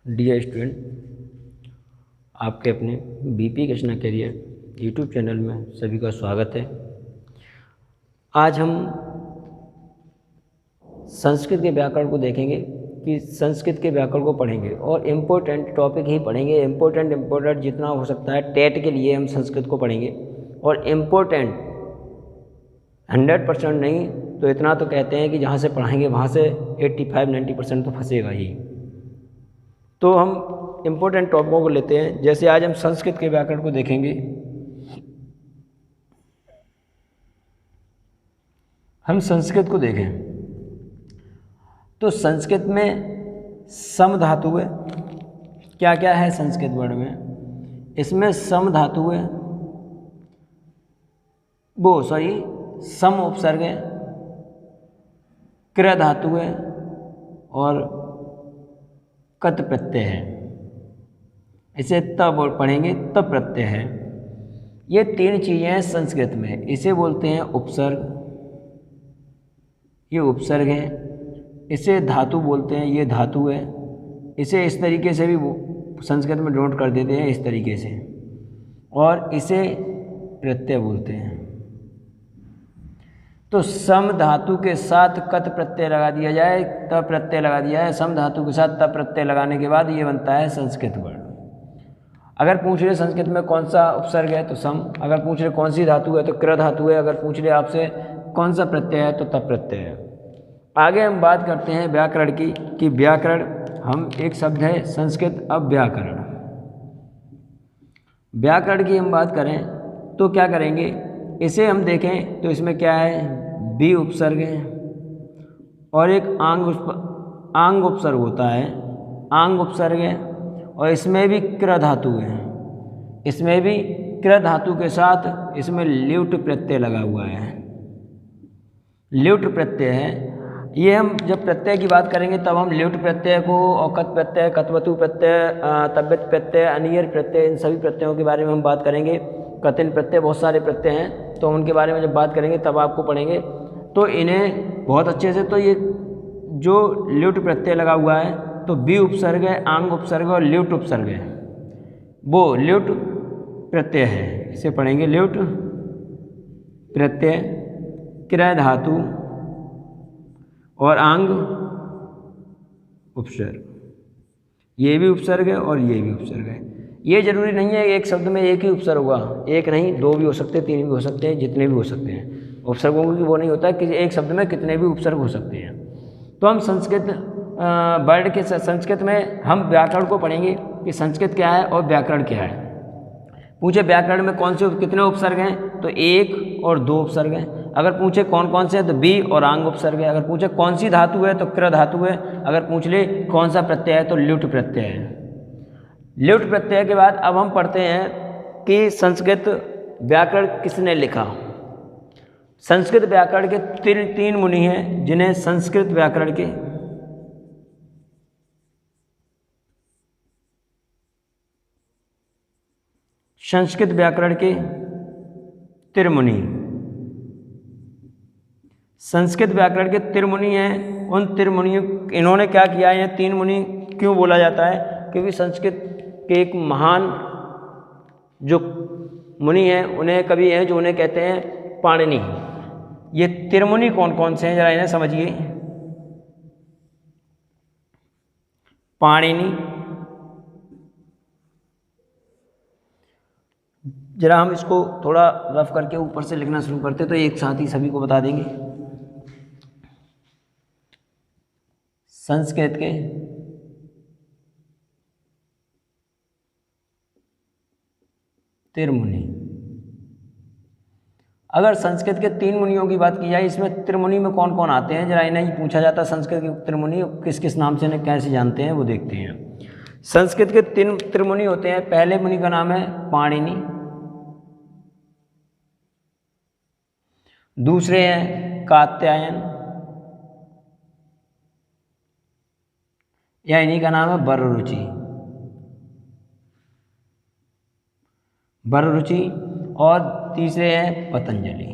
Dear student, आपके अपने BP Krishna career YouTube channel में सभी का स्वागत है। आज हम संस्कृत के व्याकरण को देखेंगे कि संस्कृत के व्याकरण को पढ़ेंगे और इम्पोर्टेंट टॉपिक ही पढ़ेंगे। इम्पोर्टेंट जितना हो सकता है टेट के लिए हम संस्कृत को पढ़ेंगे और इम्पोर्टेंट 100% नहीं तो इतना तो कहते हैं कि जहाँ से पढ़ाएंगे वहाँ से 85-90% तो फंसेगा ही। तो हम इम्पोर्टेंट टॉपिकों को लेते हैं। जैसे आज हम संस्कृत के व्याकरण को देखेंगे। हम संस्कृत को देखें तो संस्कृत में सम धातु है। क्या क्या है संस्कृत वर्ण में? इसमें सम धातु है, सम उपसर्ग है, क्र धातु है और कत प्रत्यय है। इसे तब पढ़ेंगे तब प्रत्यय है। ये तीन चीज़ें हैं संस्कृत में। इसे बोलते हैं उपसर्ग, ये उपसर्ग है। इसे धातु बोलते हैं, ये धातु है। इसे इस तरीके से भी संस्कृत में नोट कर देते हैं, इस तरीके से। और इसे प्रत्यय बोलते हैं। तो सम धातु के साथ कत प्रत्यय लगा दिया जाए, त प्रत्यय लगा दिया है। सम धातु के साथ त प्रत्यय लगाने के बाद ये बनता है संस्कृत वर्ण। अगर पूछ रहे संस्कृत में कौन सा उपसर्ग है तो सम, अगर पूछ रहे कौन सी धातु है तो क्र धातु है, अगर पूछ रहे आपसे कौन सा प्रत्यय है तो तप प्रत्यय है। आगे हम बात करते हैं व्याकरण की कि व्याकरण हम एक शब्द है संस्कृत अव्याकरण। व्याकरण की हम बात करें तो क्या करेंगे, इसे हम देखें तो इसमें क्या है, बी उपसर्ग है और एक आंग उपसर्ग होता है, आंग उपसर्ग है। और इसमें भी क्र धातु है, इसमें भी क्र धातु के साथ इसमें ल्युट प्रत्यय लगा हुआ है। ल्युट प्रत्यय है। ये हम जब प्रत्यय की बात करेंगे तब हम ल्युट प्रत्यय को औकत प्रत्यय, कत्वतु प्रत्यय, तब्यत प्रत्यय, अनियर प्रत्यय, इन सभी प्रत्ययों के बारे में हम बात करेंगे। कथिन प्रत्यय बहुत सारे प्रत्यय हैं, तो उनके बारे में जब बात करेंगे तब आपको पढ़ेंगे। तो इन्हें बहुत अच्छे से, तो ये जो ल्युट प्रत्यय लगा हुआ है तो बी उपसर्ग है, आंग उपसर्ग और ल्युट उपसर्ग है, वो ल्युट प्रत्यय है। इसे पढ़ेंगे ल्युट प्रत्यय, क्र धातु और आंग उपसर्ग। ये भी उपसर्ग है और ये भी उपसर्ग है। ये जरूरी नहीं है एक शब्द में एक ही उपसर्ग होगा, एक नहीं दो भी हो सकते हैं, तीन भी हो सकते हैं, जितने भी हो सकते हैं। उपसर्गों की वो नहीं होता कि एक शब्द में कितने भी उपसर्ग हो सकते हैं। तो हम संस्कृत में हम व्याकरण को पढ़ेंगे कि संस्कृत क्या है और व्याकरण क्या है। पूछे व्याकरण में कौन से कितने उपसर्ग हैं तो एक और दो उपसर्ग हैं। अगर पूछे कौन कौन से हैं तो बी और आंग उपसर्ग है। अगर पूछे कौन सी धातु है तो क्र धातु है। अगर पूछ ले कौन सा प्रत्यय है तो ल्युट प्रत्यय है। ल्युट प्रत्यय के बाद अब हम पढ़ते हैं कि संस्कृत व्याकरण किसने लिखा। संस्कृत व्याकरण के तीन मुनि हैं जिन्हें संस्कृत व्याकरण के त्रिमुनि, संस्कृत व्याकरण के त्रिमुनि हैं। उन त्रिमुनियों, इन्होंने क्या किया है, तीन मुनि क्यों बोला जाता है, क्योंकि संस्कृत के एक महान जो मुनि हैं उन्हें कवि हैं जो उन्हें कहते हैं पाणिनि। ये त्रिमुनि कौन कौन से हैं जरा इन्हें समझिए। पाणिनि, जरा हम इसको थोड़ा रफ करके ऊपर से लिखना शुरू करते तो एक साथ ही सभी को बता देंगे। संस्कृत के त्रिमुनि। अगर संस्कृत के तीन मुनियों की बात की जाए, इसमें त्रिमुनि में कौन कौन आते हैं जरा इन्हें ही पूछा जाता है। संस्कृत के त्रिमुनि किस किस नाम से इन्हें कैसे जानते हैं वो देखते हैं। संस्कृत के तीन त्रिमुनि होते हैं। पहले मुनि का नाम है पाणिनि, दूसरे हैं कात्यायन या इन्हीं का नाम है वररुचि, और तीसरे हैं पतंजलि।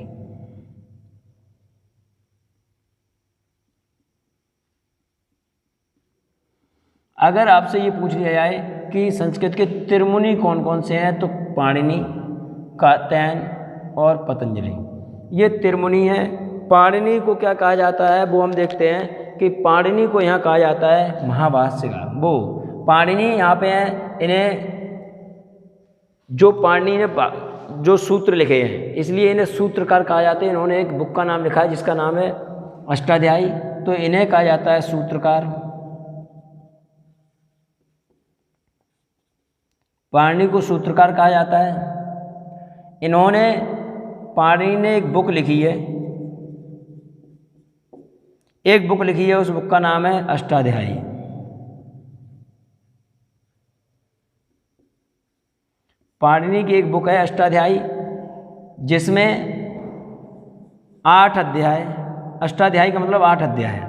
अगर आपसे ये पूछ लिया जाए कि संस्कृत के त्रिमुनि कौन कौन से हैं, तो पाणिनि, कात्यायन और पतंजलि, ये त्रिमुनि हैं। पाणिनि को क्या कहा जाता है, वो हम देखते हैं कि पाणिनि को यहाँ कहा जाता है महाभाष्यकार। वो पाणिनि यहाँ पे हैं, इन्हें जो पाणिनि ने जो सूत्र लिखे हैं इसलिए इन्हें सूत्रकार कहा जाता है। इन्होंने एक बुक का नाम लिखा है जिसका नाम है अष्टाध्यायी, तो इन्हें कहा जाता है सूत्रकार। पाणिनि को सूत्रकार कहा जाता है। इन्होंने पाणिनि ने एक बुक लिखी है, उस बुक का नाम है अष्टाध्यायी। पाणिनि की एक बुक है अष्टाध्यायी जिसमें 8 अध्याय, अष्टाध्यायी का मतलब 8 अध्याय है,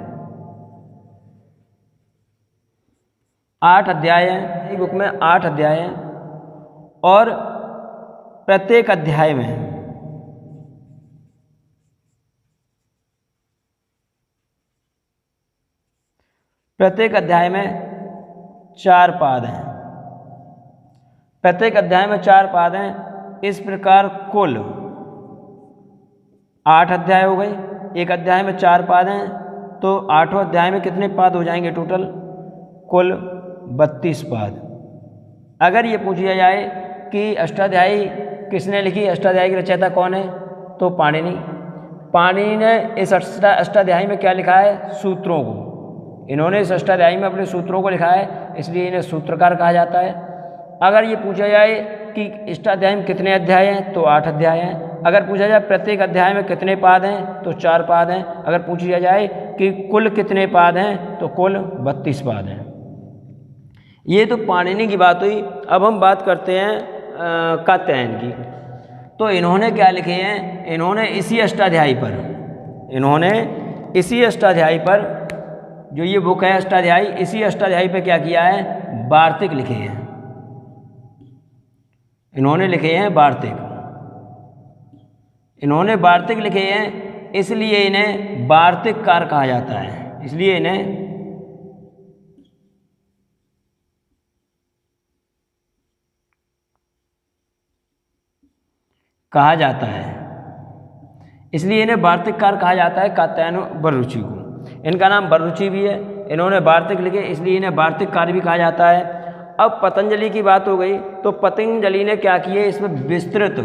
8 अध्याय हैं। एक बुक में 8 अध्याय हैं और प्रत्येक अध्याय में प्रत्येक अध्याय में 4 पाद हैं। प्रत्येक अध्याय में 4 पाद हैं। इस प्रकार कुल 8 अध्याय हो गए। एक अध्याय में 4 पाद हैं, तो 8वें अध्याय में कितने पाद हो जाएंगे टोटल? कुल 32 पाद। अगर ये पूछ लिया जाए कि अष्टाध्यायी किसने लिखी, अष्टाध्यायी की रचयिता कौन है, तो पाणिनि। पाणिनि ने इस अष्टाध्यायी में क्या लिखा है? सूत्रों को। इन्होंने इस अष्टाध्यायी में अपने सूत्रों को लिखा है, इसलिए इन्हें सूत्रकार कहा जाता है। अगर ये पूछा जाए कि अष्टाध्यायी में कितने अध्याय हैं, तो 8 अध्याय हैं। अगर पूछा जाए प्रत्येक अध्याय में कितने पाद हैं, तो 4 पाद हैं। अगर पूछ लिया जाए कि कुल कितने पाद हैं, तो कुल 32 पाद हैं। ये तो पाणिनि की बात हुई। अब हम बात करते हैं कात्यायन की। तो इन्होंने क्या लिखे हैं? इन्होंने इसी अष्टाध्यायी पर जो ये बुक है अष्टाध्यायी, इसी अष्टाध्यायी पे क्या किया है? वार्तिक लिखे हैं। इन्होंने लिखे हैं वार्तिक। इन्होंने वार्तिक लिखे हैं, इसलिए इन्हें वार्तिककार कहा जाता है। इसलिए इन्हें कहा जाता है, इसलिए इन्हें वार्तिककार कहा जाता है कात्यायन वररुचि को। इनका नाम वररुचि भी है। इन्होंने वार्तिक लिखे, इसलिए इन्हें वार्तिककार भी कहा जाता है। अब पतंजलि की बात हो गई, तो पतंजलि ने क्या किए इसमें विस्तृत,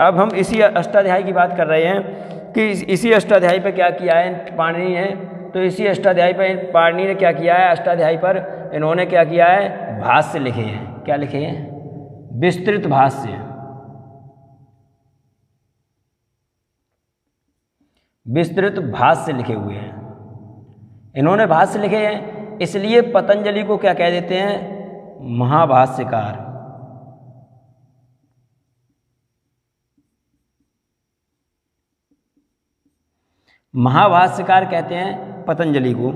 अब हम इसी अष्टाध्यायी की बात कर रहे हैं कि इसी अष्टाध्यायी पर क्या किया है पाणिनि ने। तो इसी अष्टाध्यायी पर पाणिनि ने क्या किया है? अष्टाध्यायी पर इन्होंने क्या किया है? भाष्य लिखे हैं। क्या लिखे हैं? विस्तृत भाष्य। विस्तृत भाष्य लिखे हुए हैं। इन्होंने भाष्य लिखे हैं, इसलिए पतंजलि को क्या कह देते हैं? महाभाष्यकार। महाभाष्यकार कहते हैं पतंजलि को।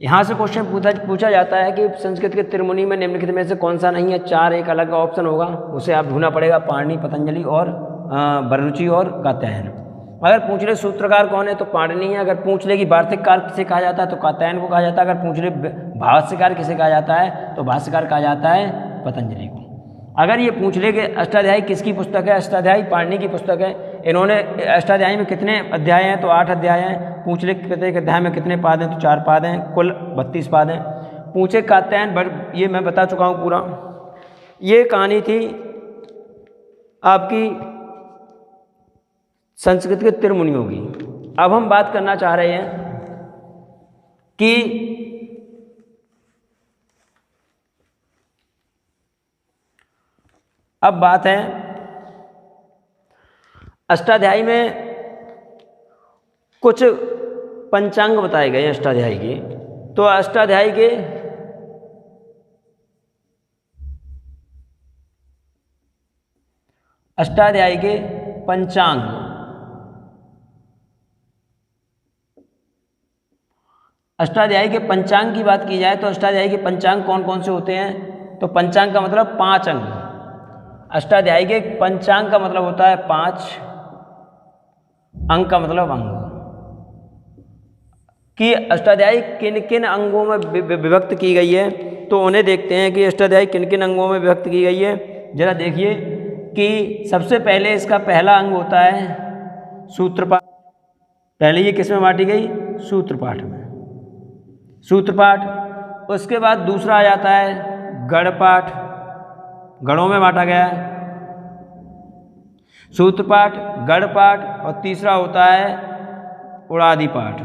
यहाँ से क्वेश्चन पूछा जाता है कि संस्कृत के त्रिमुनि में निम्नलिखित में से कौन सा नहीं है? 4 एक अलग ऑप्शन होगा, उसे आप ढूंढना पड़ेगा। पाणिनि, पतंजलि और वररुचि और कात्यायन। अगर पूछ ले सूत्रकार कौन है, तो पाणिनि है। अगर पूछ ले कि वार्तिककार किसे कहा जाता है, तो कात्यायन को कहा जाता है। अगर पूछ ले भाष्यकार किसे कहा जाता है, तो भाष्यकार कहा जाता है पतंजलि को। अगर ये पूछ ले कि अष्टाध्यायी किसकी पुस्तक है, अष्टाध्यायी पाणिनि की पुस्तक है। इन्होंने अष्टाध्यायी में कितने अध्याय हैं, तो 8 अध्याय हैं। पूछ ले प्रत्येक अध्याय में कितने पाद हैं, तो 4 पाद हैं। कुल 32 पाद हैं। पूछे कात्यायन, ये मैं बता चुका हूँ पूरा। ये कहानी थी आपकी संस्कृत के त्रिमुनियों की। अब हम बात करना चाह रहे हैं कि अब बात है अष्टाध्यायी में कुछ पंचांग बताए गए अष्टाध्यायी के। तो अष्टाध्यायी के पंचांग, अष्टाध्यायी के पंचांग की बात की जाए तो अष्टाध्यायी के पंचांग कौन कौन से होते हैं? तो पंचांग का मतलब 5 अंग। अष्टाध्यायी के पंचांग का मतलब होता है 5, अंग का मतलब अंग। कि अष्टाध्यायी किन किन अंगों में विभक्त की गई है। तो उन्हें देखते हैं कि अष्टाध्यायी किन किन अंगों में विभक्त की गई है। जरा देखिए कि सबसे पहले इसका पहला अंग होता है सूत्रपाठ। पहले ये किस में बांटी गई? सूत्रपाठ में, सूत्रपाठ। उसके बाद दूसरा आ जाता है गणपाठ, गणों में बांटा गया है सूत्रपाठ, गणपाठ, और तीसरा होता है उड़ादी पाठ।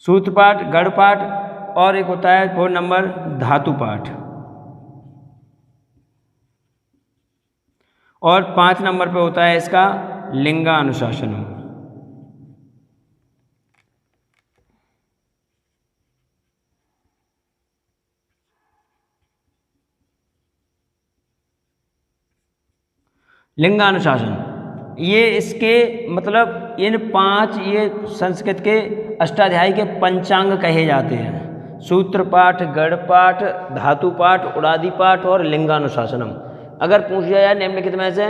सूत्रपाठ, गणपाठ, और एक होता है 4 नंबर धातु पाठ, और 5 नंबर पे होता है इसका लिंगानुशासनम। लिंगानुशासन, ये इसके मतलब इन 5 ये संस्कृत के अष्टाध्यायी के पंचांग कहे जाते हैं। सूत्रपाठ, गणपाठ, धातुपाठ, उड़ादी पाठ और लिंगानुशासनम। अगर पूछ लिया जाए निम्नलिखित में से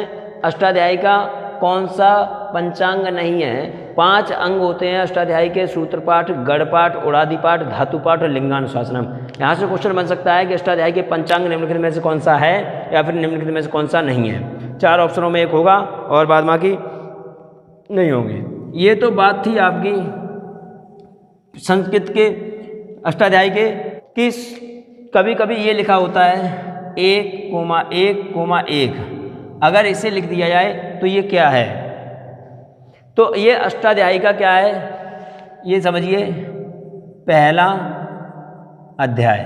अष्टाध्यायी का कौन सा पंचांग नहीं है? 5 अंग होते हैं अष्टाध्यायी के, सूत्रपाठ, गणपाठ, उड़ादी पाठ, धातुपाठ और लिंगानुशासनम। यहाँ से क्वेश्चन बन सकता है कि अष्टाध्यायी के पंचांग निम्नलिखित में से कौन सा है या फिर निम्नलिखित में से कौन सा नहीं है। 4 ऑप्शनों में एक होगा और बाद बाकी नहीं होंगे। ये तो बात थी आपकी संस्कृत के अष्टाध्यायी के। किस कभी कभी ये लिखा होता है 1,1,1, अगर इसे लिख दिया जाए तो ये क्या है? तो ये अष्टाध्यायी का क्या है ये समझिए। पहला अध्याय,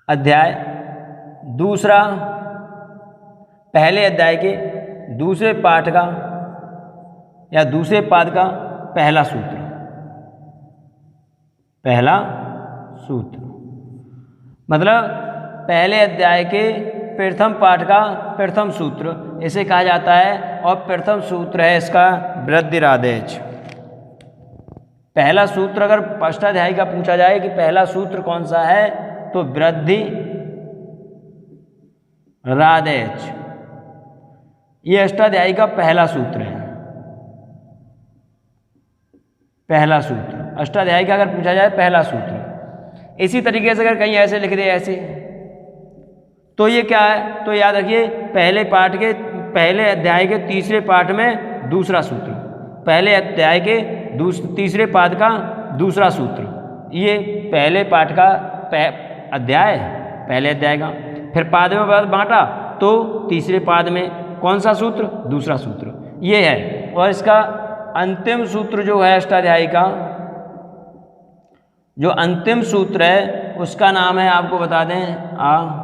अध्याय। दूसरा पहले अध्याय के दूसरे पाठ का या दूसरे पाद का पहला सूत्र, पहला सूत्र मतलब पहले अध्याय के प्रथम पाठ का प्रथम सूत्र, इसे कहा जाता है। और प्रथम सूत्र है इसका वृद्धिरादेश। पहला सूत्र अगर अष्टाध्यायी का पूछा जाए कि पहला सूत्र कौन सा है तो वृद्धि रादेश, ये अष्टाध्यायी का पहला सूत्र है। पहला सूत्र अष्टाध्यायी का अगर पूछा जाए पहला सूत्र। इसी तरीके से अगर कहीं ऐसे लिख दे ऐसे तो ये क्या है? तो याद रखिए पहले पाठ के पहले अध्याय के तीसरे पाठ में दूसरा सूत्र, पहले अध्याय के तीसरे पाद का दूसरा सूत्र। ये पहले पाठ का अध्याय, पहले अध्याय का, फिर पाद में बांटा तो तीसरे पाद में कौन सा सूत्र? दूसरा सूत्र ये है। और इसका अंतिम सूत्र जो है अष्टाध्यायी का, जो अंतिम सूत्र है उसका नाम है, आपको बता दें, आ।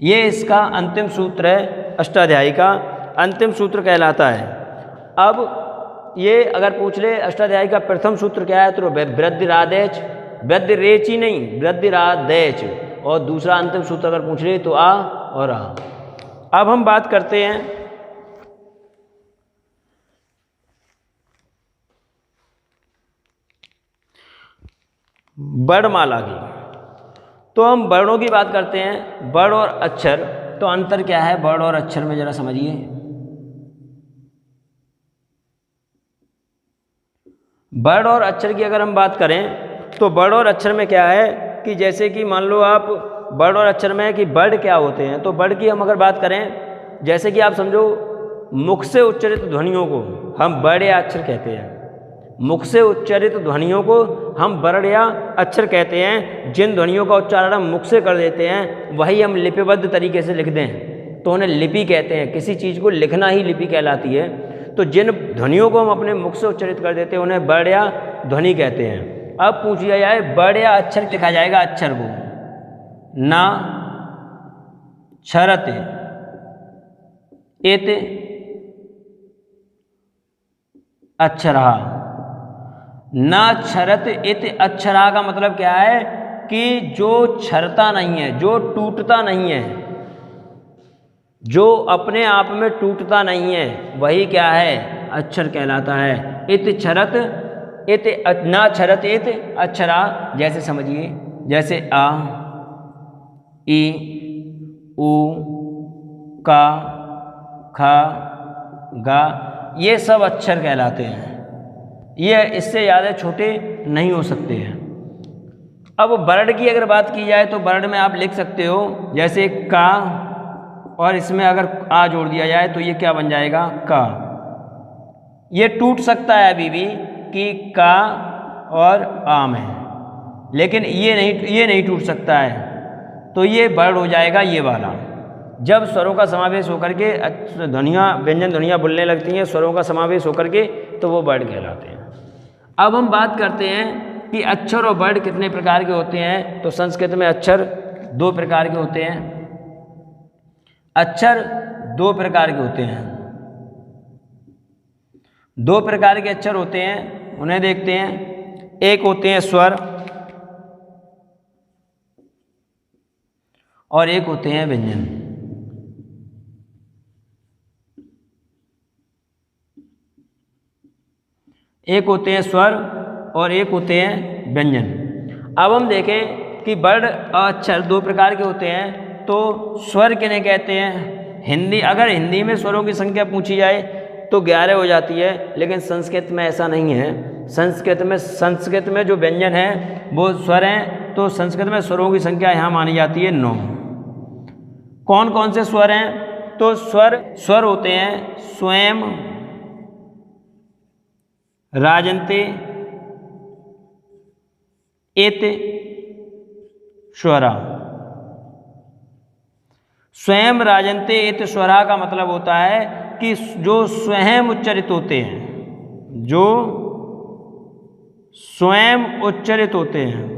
ये इसका अंतिम सूत्र है, अष्टाध्यायी का अंतिम सूत्र कहलाता है। अब ये अगर पूछ ले अष्टाध्यायी का प्रथम सूत्र क्या है तो वृद्धिरादेश, वृद्धिरेचि नहीं, वृद्धिरादेश। और दूसरा अंतिम सूत्र अगर पूछ ले तो आ और आ। अब हम बात करते हैं वर्णमाला की। तो हम वर्णों की बात करते हैं, वर्ण और अक्षर। तो अंतर क्या है वर्ण और अक्षर में, जरा समझिए। वर्ण और अक्षर की अगर हम बात करें तो वर्ण और अक्षर में क्या है कि जैसे कि मान लो आप वर्ण और अक्षर में कि वर्ण क्या होते हैं। तो वर्ण की हम अगर बात करें, जैसे कि आप समझो मुख से उच्चारित ध्वनियों को हम वर्ण या अक्षर कहते हैं। मुख से उच्चारित ध्वनियों को हम वर्ण या अक्षर कहते हैं। जिन ध्वनियों का उच्चारण हम मुख से कर देते हैं वही हम लिपिबद्ध तरीके से लिख दें तो उन्हें लिपि कहते हैं। किसी चीज़ को लिखना ही लिपि कहलाती है। तो जिन ध्वनियों को हम अपने मुख से उच्चारित कर देते हैं उन्हें वर्ण या ध्वनि कहते हैं। अब पूछ लिया जाए वर्ण या अक्षर लिखा जाएगा, अक्षर को ना क्षरते एत अक्षरा, ना क्षरत इत अक्षरा का मतलब क्या है कि जो क्षरता नहीं है, जो टूटता नहीं है, जो अपने आप में टूटता नहीं है, वही क्या है अक्षर कहलाता है। इत क्षरत इत ना क्षरत इत अक्षरा, जैसे समझिए, जैसे आ, ई, उ, का, खा, गा, ये सब अक्षर कहलाते हैं। ये इससे ज़्यादा छोटे नहीं हो सकते हैं। अब वर्ड की अगर बात की जाए तो वर्ड में आप लिख सकते हो जैसे का, और इसमें अगर आ जोड़ दिया जाए तो ये क्या बन जाएगा, का। ये टूट सकता है अभी भी कि का और आम है, लेकिन ये नहीं टूट सकता है, तो ये वर्ड हो जाएगा ये वाला। जब स्वरों का समावेश होकर के ध्वनियाँ, व्यंजन ध्वनियाँ बोलने लगती हैं स्वरों का समावेश होकर के, तो वो वर्ड कहलाते हैं। अब हम बात करते हैं कि अक्षर और वर्ड कितने प्रकार के होते हैं। तो संस्कृत में अक्षर 2 प्रकार के होते हैं। अक्षर 2 प्रकार के होते हैं। 2 प्रकार के अक्षर होते हैं, उन्हें देखते हैं। एक होते हैं स्वर और एक होते हैं व्यंजन। एक होते हैं स्वर और एक होते हैं व्यंजन। अब हम देखें कि वर्ड और अक्षर 2 प्रकार के होते हैं, तो स्वर किन्हें कहते हैं। अगर हिंदी में स्वरों की संख्या पूछी जाए तो 11 हो जाती है, लेकिन संस्कृत में ऐसा नहीं है। संस्कृत में जो व्यंजन है वो स्वर हैं, तो संस्कृत में स्वरों की संख्या यहाँ मानी जाती है 9। कौन कौन से स्वर हैं? तो स्वर होते हैं स्वयं, राजन्ते, एत, स्वरा। स्वयं, राजन्ते, एत, स्वरा का मतलब होता है कि जो स्वयं उच्चरित होते हैं, जो स्वयं उच्चरित होते हैं।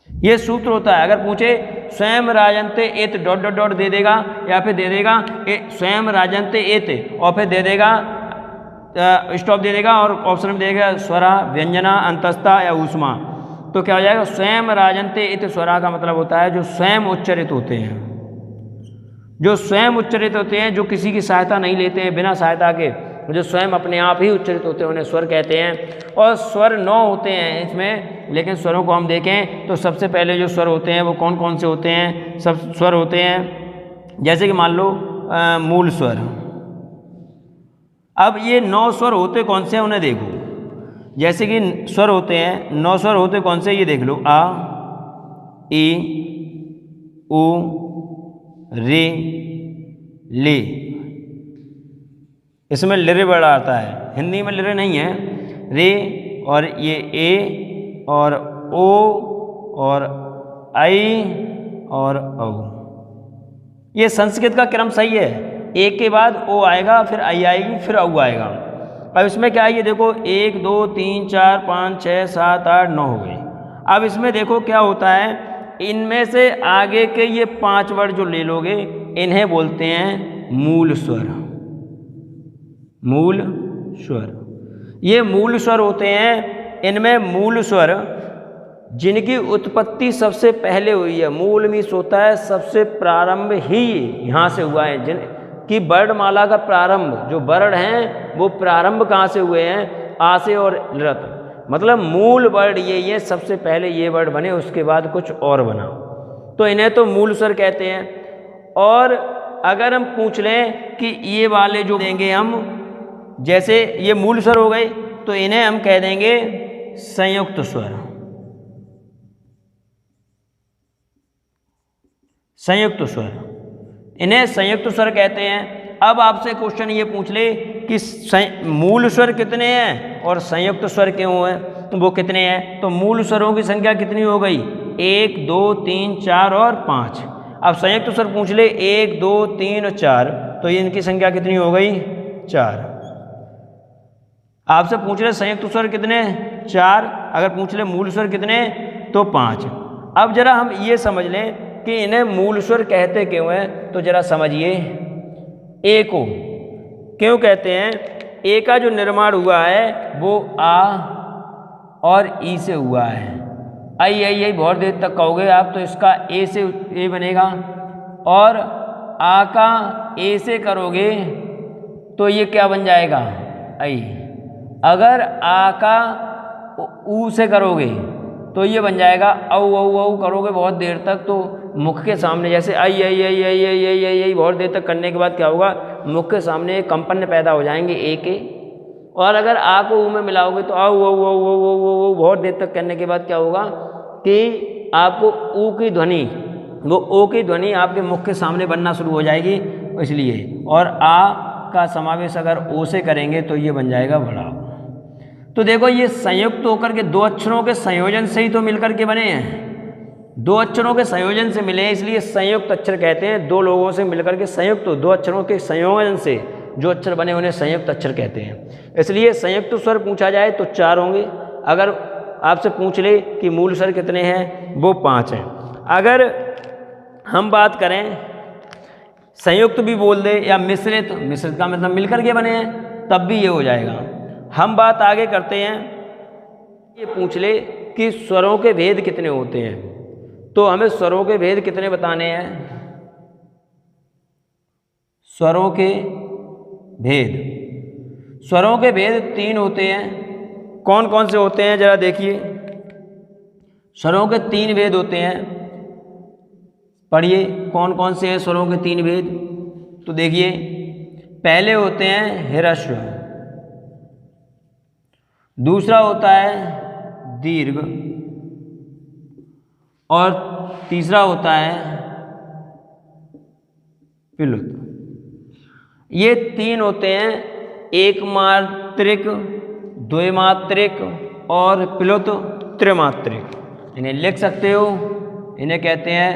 ये सूत्र होता है। अगर पूछे स्वयं राजन्ते एत डॉट डॉट डॉट दे देगा, या फिर दे देगा स्वयं राजन्ते एत और फिर दे देगा स्टॉप दे देगा और ऑप्शन में देगा स्वरा, व्यंजना, अंतस्था या ऊष्मा, तो क्या हो जाएगा? स्वयं राजन्ते इत स्वरा का मतलब होता है जो स्वयं उच्चरित होते हैं। जो स्वयं उच्चरित होते हैं, जो किसी की सहायता नहीं लेते हैं, बिना सहायता के, जो स्वयं अपने आप ही उच्चरित होते हैं, उन्हें स्वर कहते हैं। और स्वर 9 होते हैं इसमें, लेकिन स्वरों को हम देखें तो सबसे पहले जो स्वर होते हैं वो कौन कौन से होते हैं? सब स्वर होते हैं जैसे कि मान लो मूल स्वर। अब ये 9 स्वर होते कौन से हैं उन्हें देखो। जैसे कि स्वर होते हैं 9 स्वर होते कौन से, ये देख लो। आ, ई, उ, रे, ले। इसमें लिरे वर्ड आता है, हिंदी में लिरे नहीं है। रे और ये ए और ओ और आई और औ। ये संस्कृत का क्रम सही है। एक के बाद ओ आएगा, फिर आई आएगी, फिर औ आएगा। अब इसमें क्या है, ये देखो 1 2 3 4 5 6 7 8 9 हो गई। अब इसमें देखो क्या होता है, इनमें से आगे के ये 5 वर्ड जो ले लोगे, इन्हें बोलते हैं मूल स्वर। मूल स्वर, ये मूल स्वर होते हैं। इनमें मूल स्वर जिनकी उत्पत्ति सबसे पहले हुई है, मूल मीन्स होता है सबसे प्रारंभ ही यहाँ से हुआ है। जिनकी वर्णमाला का प्रारंभ, जो वर्ण हैं वो प्रारंभ कहाँ से हुए हैं? आ से और रत, मतलब मूल वर्ड यही है। सबसे पहले ये वर्ड बने, उसके बाद कुछ और बना, तो इन्हें तो मूल स्वर कहते हैं। और अगर हम पूछ लें कि ये वाले जो देंगे हम, जैसे ये मूल स्वर हो गए, तो इन्हें हम कह देंगे संयुक्त स्वर। संयुक्त स्वर, इन्हें संयुक्त स्वर कहते हैं। अब आपसे क्वेश्चन ये पूछ ले कि मूल स्वर कितने हैं और संयुक्त स्वर क्यों हैं, तो वो कितने हैं? तो मूल स्वरों की संख्या कितनी हो गई? 1 2 3 4 और 5। अब संयुक्त स्वर पूछ ले 1 2 3 और 4, तो ये इनकी संख्या कितनी हो गई? 4। आपसे पूछ ले संयुक्त स्वर कितने? 4। अगर पूछ ले मूल स्वर कितने, तो 5। अब जरा हम ये समझ लें कि इन्हें मूल स्वर कहते क्यों हैं, तो जरा समझिए। ए को क्यों कहते हैं? ए का जो निर्माण हुआ है वो आ और ई से हुआ है। आई आई आई बहुत देर तक कहोगे आप, तो इसका ए से ए बनेगा, और आ का ए से करोगे तो ये क्या बन जाएगा? आई। अगर आ का ऊ से करोगे तो ये बन जाएगा औ औ औ करोगे बहुत देर तक तो मुख के सामने जैसे आई आई आई आई आई आई आई आई बहुत देर तक करने के बाद क्या होगा, मुख के सामने कंपन पैदा हो जाएंगे ए के। और अगर आ को ऊ में मिलाओगे तो औ औ औ औ औ बहुत देर तक करने के बाद क्या होगा कि आपको ऊ की ध्वनि, वो ओ की ध्वनि आपके मुख के सामने बनना शुरू हो जाएगी इसलिए। और आ का समावेश अगर ओ से करेंगे तो ये बन जाएगा बड़ा। तो देखो ये संयुक्त होकर के दो अक्षरों के संयोजन से ही तो मिलकर के बने हैं, दो अक्षरों के संयोजन से मिले हैं इसलिए संयुक्त अक्षर कहते हैं। दो लोगों से मिलकर के संयुक्त दो अक्षरों के संयोजन से जो अक्षर बने उन्हें संयुक्त अक्षर कहते हैं। इसलिए संयुक्त स्वर पूछा जाए तो 4 होंगे। अगर आपसे पूछ ले कि मूल स्वर कितने हैं, वो 5 हैं। अगर हम बात करें संयुक्त भी बोल दे या मिश्रित, मिश्रित का मतलब मिलकर के बने हैं, तब भी ये हो जाएगा। हम बात आगे करते हैं, ये पूछ ले कि स्वरों के भेद कितने होते हैं, तो हमें स्वरों के भेद कितने बताने हैं। स्वरों के भेद, स्वरों के भेद 3 होते हैं। कौन कौन से होते हैं जरा देखिए। स्वरों के 3 भेद होते हैं, पढ़िए कौन कौन से हैं स्वरों के 3 भेद। तो देखिए पहले होते हैं ह्रस्व, दूसरा होता है दीर्घ और तीसरा होता है प्लुत। ये 3 होते हैं, एक मात्रिक, द्विमात्रिक और प्लुत त्रिमात्रिक। इन्हें लिख सकते हो, इन्हें कहते हैं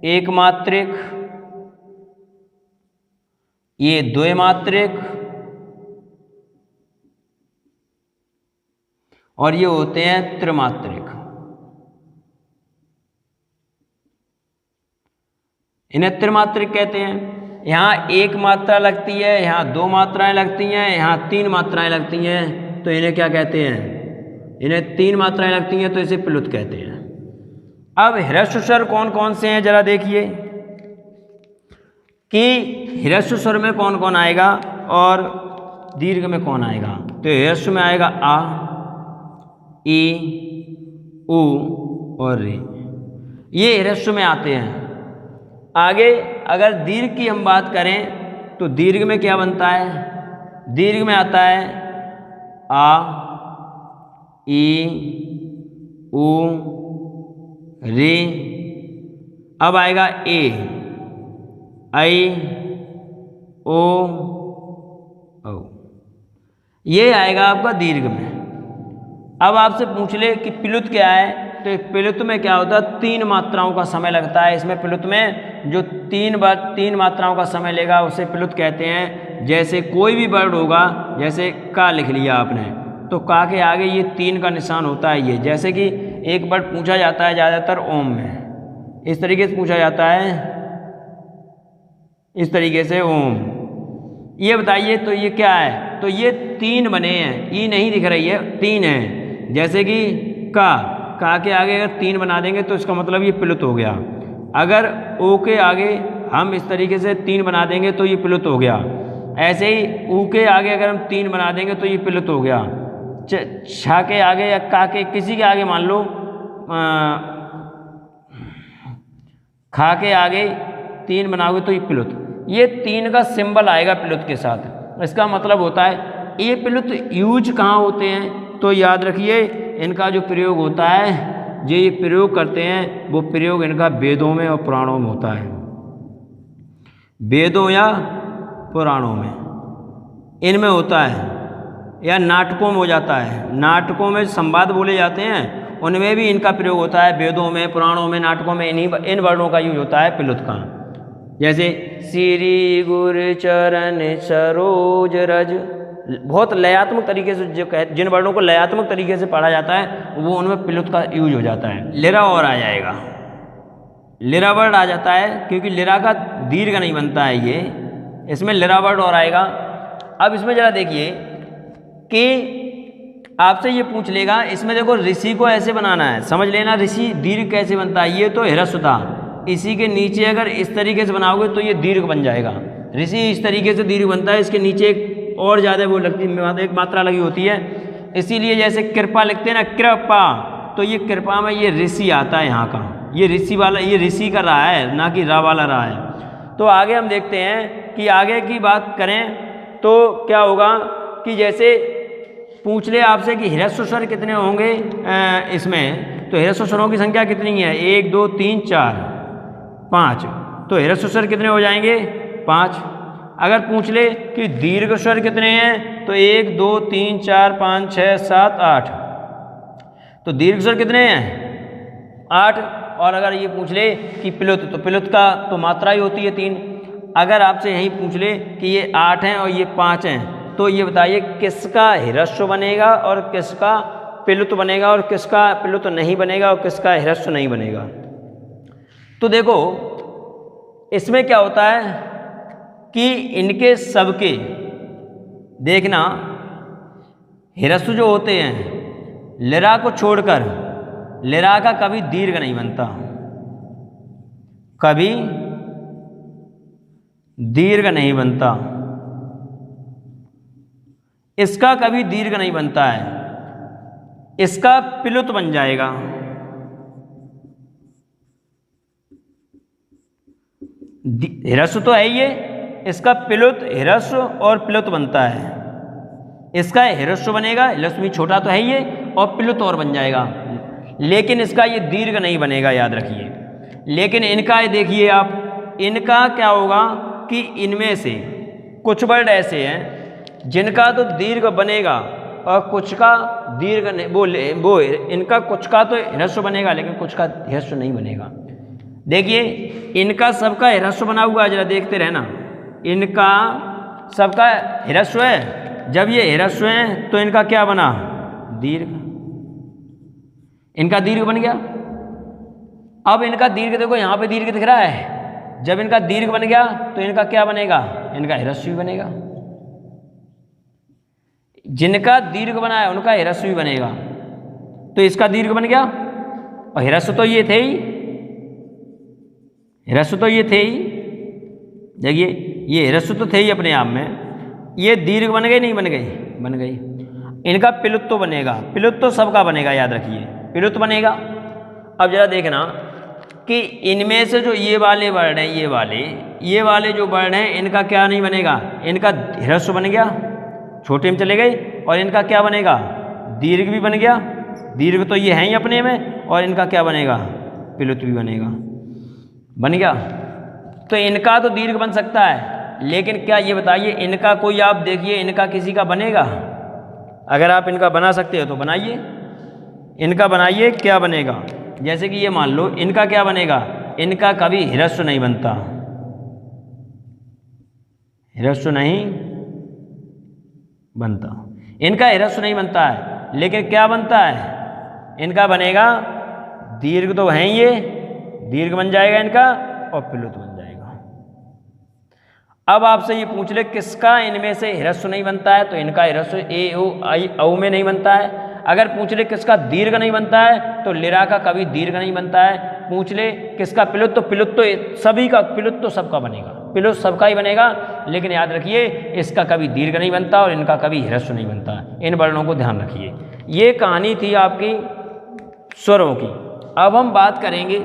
एक मात्रिक, ये द्विमात्रिक और ये होते हैं त्रिमात्रिक। इन्हें त्रिमात्रिक कहते हैं। यहाँ एक मात्रा लगती है, यहाँ 2 मात्राएं लगती हैं, यहाँ 3 मात्राएं लगती हैं, तो इन्हें क्या कहते हैं, इन्हें 3 मात्राएं लगती हैं तो इसे प्लुत कहते हैं। अब ह्रस्व स्वर कौन कौन से हैं जरा देखिए कि ह्रस्व स्वर में कौन कौन आएगा और दीर्घ में कौन आएगा। तो ह्रस्व में आएगा आ, ई, उ और रे, ये ह्रस्व में आते हैं। आगे अगर दीर्घ की हम बात करें तो दीर्घ में क्या बनता है, दीर्घ में आता है आ, ई, उ, रे। अब आएगा ए, आई, ओ, औ, ये आएगा आपका दीर्घ में। अब आपसे पूछ ले कि प्लुत क्या है, तो प्लुत में क्या होता है, 3 मात्राओं का समय लगता है। इसमें प्लुत में जो 3 मात्राओं का समय लेगा उसे प्लुत कहते हैं। जैसे कोई भी वर्ड होगा, जैसे का लिख लिया आपने, तो का के आगे ये 3 का निशान होता है। ये जैसे कि एक वर्ड पूछा जाता है ज़्यादातर ओम में, इस तरीके से पूछा जाता है, इस तरीके से ओम। ये बताइए तो ये क्या है, तो ये 3 बने हैं, ई नहीं दिख रही है, 3 हैं। जैसे कि का के आगे अगर 3 बना देंगे तो इसका मतलब ये प्लुत हो गया। अगर ओ के आगे हम इस तरीके से 3 बना देंगे तो ये प्लुत हो गया। ऐसे ही ऊ के आगे अगर हम 3 बना देंगे तो ये प्लुत हो गया। छा के आगे या का के किसी के आगे मान लो खा के आगे 3 बनाओगे तो ये प्लुत, ये 3 का सिंबल आएगा प्लुत के साथ। इसका मतलब होता है ये प्लुत यूज कहाँ होते हैं, तो याद रखिए इनका जो प्रयोग होता है, जो ये प्रयोग करते हैं वो प्रयोग इनका वेदों में और पुराणों में होता है। वेदों या पुराणों में इनमें होता है, या नाटकों में हो जाता है। नाटकों में संवाद बोले जाते हैं उनमें भी इनका प्रयोग होता है। वेदों में, पुराणों में, नाटकों में इन वर्णों का यूज होता है प्लुत का। जैसे श्री गुरु चरण सरोज रज, बहुत लयात्मक तरीके से जो जिन वर्णों को लयात्मक तरीके से पढ़ा जाता है वो उनमें प्लुत का यूज हो जाता है। लिरा और आ जाएगा, लिरा वर्ड आ जाता है क्योंकि लिरा का दीर्घ नहीं बनता है ये, इसमें लिरा वर्ड और आएगा। अब इसमें जरा देखिए कि आपसे ये पूछ लेगा, इसमें देखो ऋषि को ऐसे बनाना है, समझ लेना ऋषि दीर्घ कैसे बनता है। ये तो ह्रस्व था, इसी के नीचे अगर इस तरीके से बनाओगे तो ये दीर्घ बन जाएगा। ऋषि इस तरीके से दीर्घ बनता है, इसके नीचे और ज़्यादा वो लगती है, एक मात्रा लगी होती है। इसीलिए जैसे कृपा लिखते हैं ना, कृपा, तो ये कृपा में ये ऋषि आता है यहाँ का, ये ऋषि वाला, ये ऋषि का रा है, ना कि रा वाला रा है। तो आगे हम देखते हैं कि आगे की बात करें तो क्या होगा कि जैसे पूछ ले आपसे कि ह्रस्व स्वर कितने होंगे इसमें, तो ह्रस्व स्वरों की संख्या कितनी है, 1 2 3 4 5, तो ह्रस्व स्वर कितने हो जाएंगे, 5। अगर पूछ ले कि दीर्घ स्वर कितने हैं, तो 1 2 3 4 5 6 7 8, तो दीर्घ स्वर कितने हैं, 8। और अगर ये पूछ ले कि प्लुत, तो प्लुत का तो मात्रा ही होती है 3। अगर आपसे यही पूछ ले कि ये 8 हैं और ये 5 हैं, तो ये बताइए किसका ह्रस्व बनेगा और किसका प्लुत बनेगा, और किसका प्लुत नहीं बनेगा और किसका ह्रस्व नहीं बनेगा। तो देखो इसमें क्या होता है कि इनके सबके देखना ह्रस्व जो होते हैं, लिरा को छोड़कर, लिरा का कभी दीर्घ नहीं बनता, कभी दीर्घ नहीं बनता, इसका कभी दीर्घ नहीं बनता है, इसका प्लुत बन जाएगा। ह्रस्व तो है ये, इसका प्लुत, ह्रस्व और प्लुत बनता है। इसका ह्रस्व बनेगा, ह्रस्व भी छोटा तो है ये, और प्लुत और बन जाएगा, लेकिन इसका ये दीर्घ नहीं बनेगा, याद रखिए। लेकिन इनका देखिए आप, इनका क्या होगा कि इनमें से कुछ वर्ड ऐसे हैं जिनका तो दीर्घ बनेगा और कुछ का दीर्घ नहीं, वो इनका कुछ का तो ह्रस्व बनेगा लेकिन कुछ का ह्रस्व नहीं बनेगा। देखिए इनका सबका ह्रस्व बना हुआ है, जरा देखते रहना, इनका सबका ह्रस्व है। जब ये ह्रस्व है तो इनका क्या बना, दीर्घ, इनका दीर्घ बन गया। अब इनका दीर्घ देखो यहाँ पे दीर्घ दिख रहा है, जब इनका दीर्घ बन गया तो इनका क्या बनेगा, इनका ह्रस्व भी बनेगा। जिनका दीर्घ बना है उनका ह्रस्व भी बनेगा, तो इसका दीर्घ बन गया, और ह्रस्व तो ये थे ही, ह्रस्व तो ये थे ही, देखिए ये ह्रस्व तो थे ही अपने आप में, ये दीर्घ बन गए नहीं बन गई, बन गई। इनका प्लुत तो बनेगा, प्लुत तो सबका बनेगा, याद रखिए प्लुत बनेगा। अब जरा देखना कि इनमें से जो ये वाले वर्ण हैं, ये वाले जो वर्ण हैं, इनका क्या नहीं बनेगा, इनका ह्रस्व बन गया, छोटे में चले गए, और इनका क्या बनेगा, दीर्घ भी बन गया, दीर्घ तो ये हैं ही अपने में, और इनका क्या बनेगा, प्लुत भी बनेगा, बन गया। तो इनका तो दीर्घ बन सकता है, लेकिन क्या ये बताइए इनका कोई, आप देखिए इनका किसी का बनेगा, अगर आप इनका बना सकते हो तो बनाइए, इनका बनाइए, क्या बनेगा। जैसे कि ये मान लो इनका क्या बनेगा, इनका कभी ह्रस्व नहीं बनता, ह्रस्व नहीं बनता, इनका ह्रस्व नहीं बनता है, लेकिन क्या बनता है, इनका बनेगा दीर्घ, तो है ये दीर्घ बन जाएगा इनका, और प्लुत बन जाएगा। अब आपसे ये पूछ ले किसका इनमें से ह्रस्व नहीं बनता है, तो इनका ह्रस्व ए ओ आई औ में नहीं बनता है। अगर पूछ ले किसका दीर्घ नहीं बनता है, तो लिरा का कभी दीर्घ नहीं बनता है। पूछ ले किसका प्लुत, तो प्लुत तो सभी का, प्लुत तो सबका बनेगा, प्लुत सबका ही बनेगा, लेकिन याद रखिए इसका कभी दीर्घ नहीं बनता और इनका कभी ह्रस्व नहीं बनता। इन वर्णों को ध्यान रखिए। ये कहानी थी आपकी स्वरों की। अब हम बात करेंगे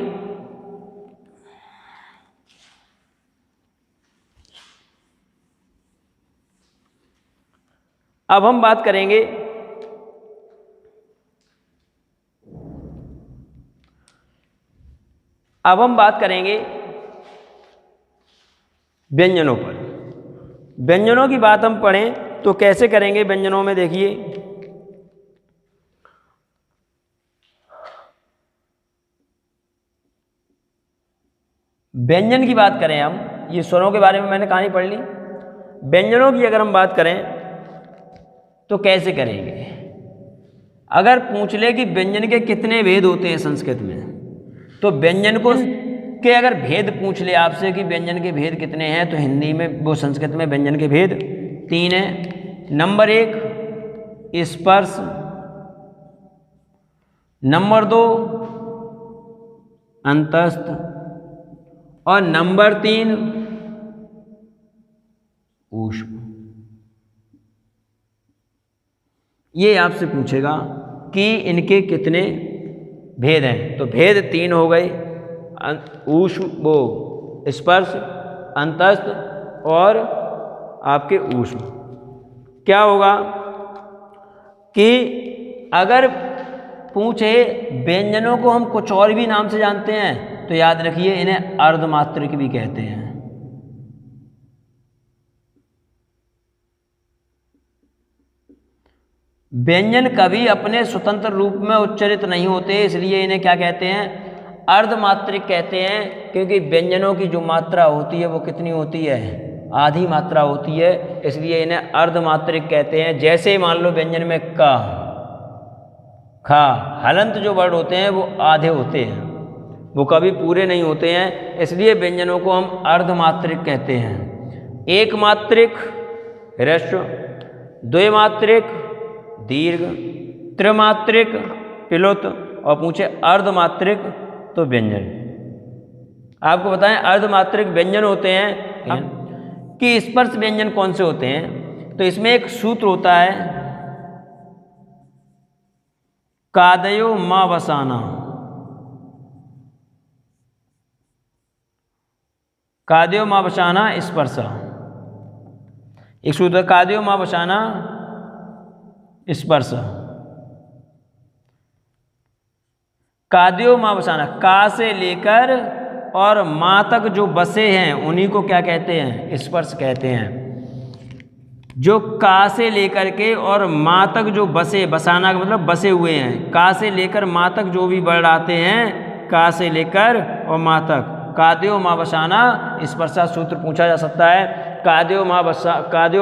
व्यंजनों पर। व्यंजनों की बात हम पढ़ें तो कैसे करेंगे व्यंजनों में, देखिए व्यंजन की बात करें हम, ये स्वरों के बारे में मैंने कहानी पढ़ ली। व्यंजनों की अगर हम बात करें तो कैसे करेंगे। अगर पूछ ले कि व्यंजन के कितने भेद होते हैं संस्कृत में, तो व्यंजन को के अगर भेद पूछ ले आपसे कि व्यंजन के भेद कितने हैं, तो हिंदी में वो संस्कृत में व्यंजन के भेद 3 हैं। नंबर 1 स्पर्श, नंबर 2 अंतस्थ, और नंबर 3 ऊष्म। ये आपसे पूछेगा कि इनके कितने भेद हैं। तो भेद 3 हो गए, ऊष्म वो स्पर्श, अंतस्थ और आपके ऊष्म। क्या होगा कि अगर पूछे व्यंजनों को हम कुछ और भी नाम से जानते हैं तो याद रखिए इन्हें अर्धमात्रिक भी कहते हैं। व्यंजन कभी अपने स्वतंत्र रूप में उच्चारित नहीं होते, इसलिए इन्हें क्या कहते हैं? अर्धमात्रिक कहते हैं, क्योंकि व्यंजनों की जो मात्रा होती है वो कितनी होती है? आधी मात्रा होती है, इसलिए इन्हें अर्धमात्रिक कहते हैं। जैसे मान लो व्यंजन में का, खा, हलंत जो वर्ड होते हैं वो आधे होते हैं, वो कभी पूरे नहीं होते हैं, इसलिए व्यंजनों को हम अर्धमात्रिक कहते हैं। एक मात्रिक ह्रस्व, द्विमात्रिक दीर्घ, त्रिमात्रिक प्लुत और पूछे अर्धमात्रिक तो व्यंजन। आपको बताएं अर्धमात्रिक व्यंजन होते हैं कि स्पर्श व्यंजन कौन से होते हैं। तो इसमें एक सूत्र होता है कादयो मां वसाना, कादयो मां वसाना स्पर्शा। एक सूत्र कादयो मां वसाना स्पर्श। कादयो मां वसाना, का से लेकर और मां तक जो बसे हैं उन्हीं को क्या कहते हैं? स्पर्श कहते हैं। जो का से लेकर के और मां तक जो बसे, बसाना का मतलब बसे हुए हैं, का से लेकर मां तक जो भी वर्ड आते हैं, का से लेकर और मां तक, कादयो मां वसाना स्पर्शा सूत्र पूछा जा सकता है। कादयो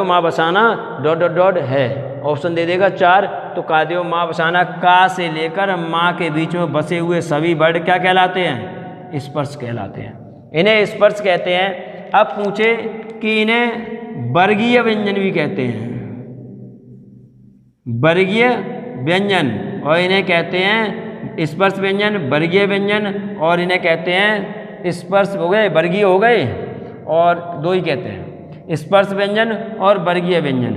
मां वसाना डॉट डॉट डॉट है, ऑप्शन दे देगा 4। तो कादयो मां वसाना, का से लेकर मां के बीच में बसे हुए सभी वर्ड क्या कहलाते हैं? स्पर्श कहलाते हैं, इन्हें स्पर्श कहते हैं। अब पूछे कि इन्हें वर्गीय व्यंजन भी कहते हैं, वर्गीय व्यंजन, और इन्हें कहते हैं स्पर्श व्यंजन, वर्गीय व्यंजन, और इन्हें कहते हैं स्पर्श हो गए, वर्गीय हो गए, और 2 ही कहते हैं, स्पर्श व्यंजन और वर्गीय व्यंजन।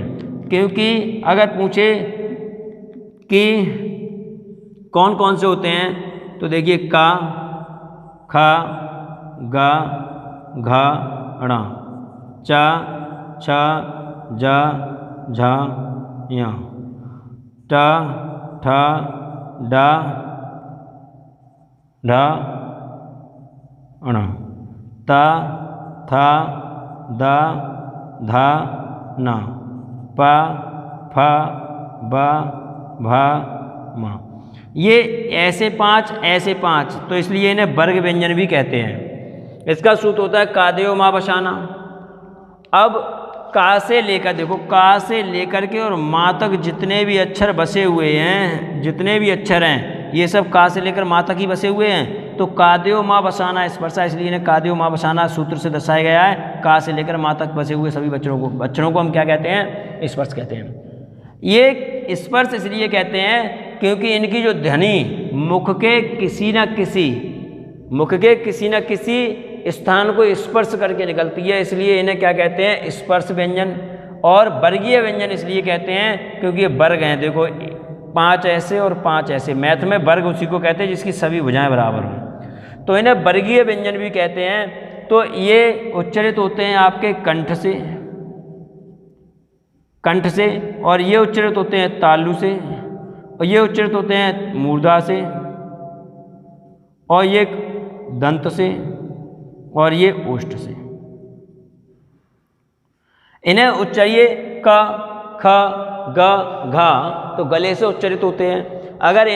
क्योंकि अगर पूछे कि कौन कौन से होते हैं तो देखिए का, खा, गा, घा, णा, चा, छा, जा, झा, या, टा, ठा, डा, ढा, णा, ता, था, दा, धा, ना, पा, फा, बा, भा, मा। ये ऐसे 5 ऐसे 5, तो इसलिए इन्हें वर्ग व्यंजन भी कहते हैं। इसका सूत्र होता है कादयो मां वसाना। अब का से लेकर, देखो का से लेकर के और मां तक जितने भी अक्षर बसे हुए हैं, जितने भी अक्षर हैं ये सब का से लेकर मां तक ही बसे हुए हैं। तो कादयो मां वसाना स्पर्शा, इसलिए इन्हें कादयो मां वसाना सूत्र से दर्शाया गया है। का से लेकर मां तक बसे हुए सभी अक्षरों को हम क्या कहते हैं? स्पर्श कहते हैं। ये स्पर्श इसलिए कहते हैं क्योंकि इनकी जो ध्वनि मुख के किसी न किसी स्थान को स्पर्श करके निकलती है, इसलिए इन्हें क्या कहते हैं? स्पर्श व्यंजन। और वर्गीय व्यंजन इसलिए कहते हैं क्योंकि ये वर्ग हैं, देखो 5 ऐसे और 5 ऐसे, मैथ में वर्ग उसी को कहते हैं जिसकी सभी भुजाएं बराबर हों, तो इन्हें वर्गीय व्यंजन भी कहते हैं। तो ये उच्चारित होते हैं आपके कंठ से, और ये उच्चारित होते हैं तालु से, और ये उच्चारित होते हैं मूर्धा से, और ये दंत से, और ये ओष्ठ से। इन्हें उच्चारिए क, ख, ग, घ, तो गले से उच्चारित होते हैं। अगर